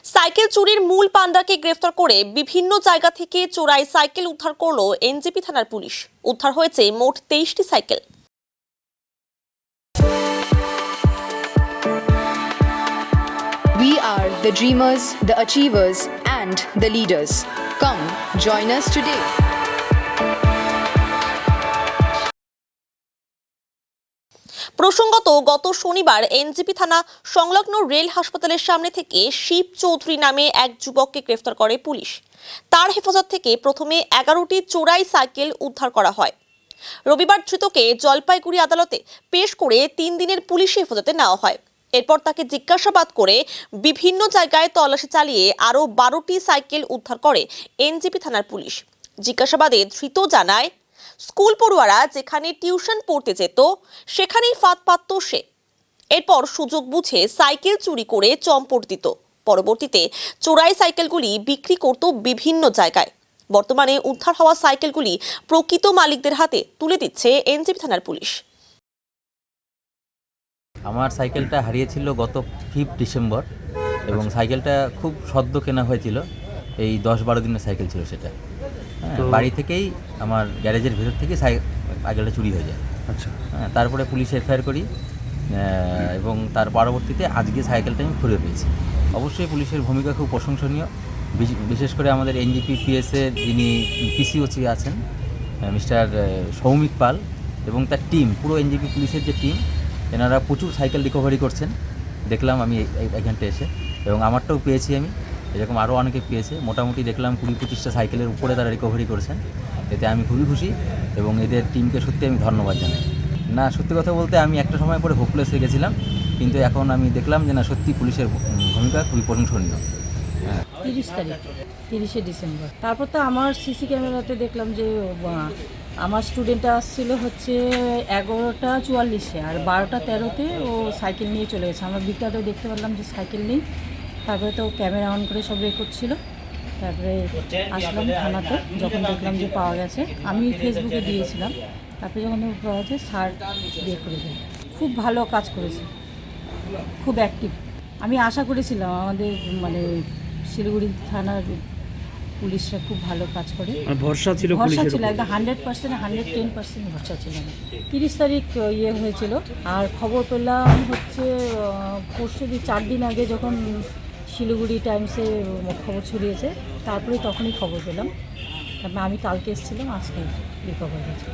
Cycle চুরির মূল পান্ডাকে গ্রেফতার করে বিভিন্ন জায়গা থেকে চোরাই সাইকেল উদ্ধার করলো এনজেপি থানার পুলিশ। উদ্ধার হয়েছে মোট 23টি cycle. We are the dreamers, the achievers, and the leaders. Come, join us today. প্রসঙ্গত, গত শনিবার এনজেপি থানা সংলগ্ন রেল হাসপাতালের সামনে থেকে শিব চৌধুরী নামে এক যুবককে গ্রেফতার করে পুলিশ। তার হেফাজত থেকে প্রথমে 11টি চোরাই সাইকেল উদ্ধার করা হয়। রবিবার ধৃতকে জলপাইগুড়ি আদালতে পেশ করে 3 দিনের পুলিশি হেফাজতে নেওয়া হয়। এরপর তাকে জিজ্ঞাসাবাদ করে বিভিন্ন জায়গায় তল্লাশি চালিয়ে আরও 12টি সাইকেল উদ্ধার করে এনজেপি থানার পুলিশ। জিজ্ঞাসাবাদে ধৃত জানায়, স্কুল পড়ুয়ারা যেখানে টিউশন পড়তে যেত সেখানেই ফাঁদ পাতত সে। এরপর সুযোগ বুঝে সাইকেল চুরি করে চম্পট দিত। পরবর্তীতে চোরাই সাইকেলগুলি বিক্রি করত বিভিন্ন জায়গায়। বর্তমানে উদ্ধার হওয়া সাইকেলগুলি প্রকৃত মালিকদের হাতে তুলে দিচ্ছে এনজেপি থানার পুলিশ। আমার সাইকেলটা হারিয়েছিল গত 5 ডিসেম্বর এবং সাইকেলটা খুব সদ্য কেনা হয়েছিল। এই 10-12 দিনের সাইকেল ছিল সেটা। বাড়ি থেকেই আমার গ্যারেজের ভেতর থেকে সাইকেলটা চুরি হয়ে যায়। আচ্ছা, তারপরে পুলিশ এফআইআর করি এবং তার পরবর্তীতে আজকে সাইকেলটা আমি ফিরে পেয়েছি। অবশ্যই পুলিশের ভূমিকা খুব প্রশংসনীয়। বিশেষ করে আমাদের এনজেপি পিএসের যিনি পিসিওসি আছেন মিস্টার সৌমিক পাল এবং তার টিম, পুরো এনজেপি পুলিশের যে টিম, এনারা প্রচুর সাইকেল রিকভারি করছেন। দেখলাম আমি এখানটা এসে, এবং আমারটাও পেয়েছি আমি, এরকম আরও অনেকে পেয়েছে। মোটামুটি দেখলাম 20-25টা সাইকেলের উপরে তারা রিকভারি করেছেন। এতে আমি খুবই খুশি এবং এদের টিমকে সত্যি আমি ধন্যবাদ জানাই। না, সত্যি কথা বলতে আমি একটা সময় পরে হোপলেস হয়ে গেছিলাম, কিন্তু এখন আমি দেখলাম যে না, সত্যি পুলিশের ভূমিকা খুবই প্রশংসনীয়। 30শে ডিসেম্বর। তারপর তো আমার সিসি ক্যামেরাতে দেখলাম যে আমার স্টুডেন্টটা আসছিল হচ্ছে 11:44-এ, আর 12:13-তে ও সাইকেল নিয়ে চলে গেছে। আমরা বিকালে দেখতে পারলাম যে সাইকেল নেই। তারপরে তো ক্যামেরা অন করে সব রেকর্ড ছিল। তারপরে আসলাম থানাতে, যখন দেখলাম যে পাওয়া গেছে, আমি ফেসবুকে দিয়েছিলাম। তারপরে যখন পাওয়া গেছে, স্যার বের করে দেয়। খুব ভালো কাজ করেছে, খুব অ্যাক্টিভ। আমি আশা করেছিলাম আমাদের শিলিগুড়ি থানার পুলিশরা খুব ভালো কাজ করে। ভরসা ছিল, একদম 100%, 110% ভরসা ছিল। 30 তারিখ হয়েছিল, আর খবর পেলাম হচ্ছে পরশু 4 দিন আগে, যখন শিলিগুড়ি টাইমসে খবর ছড়িয়েছে, তখনই খবর পেলাম। তারপরে আমি কালকে এসেছিলাম, আজকে রিকভার হয়েছে।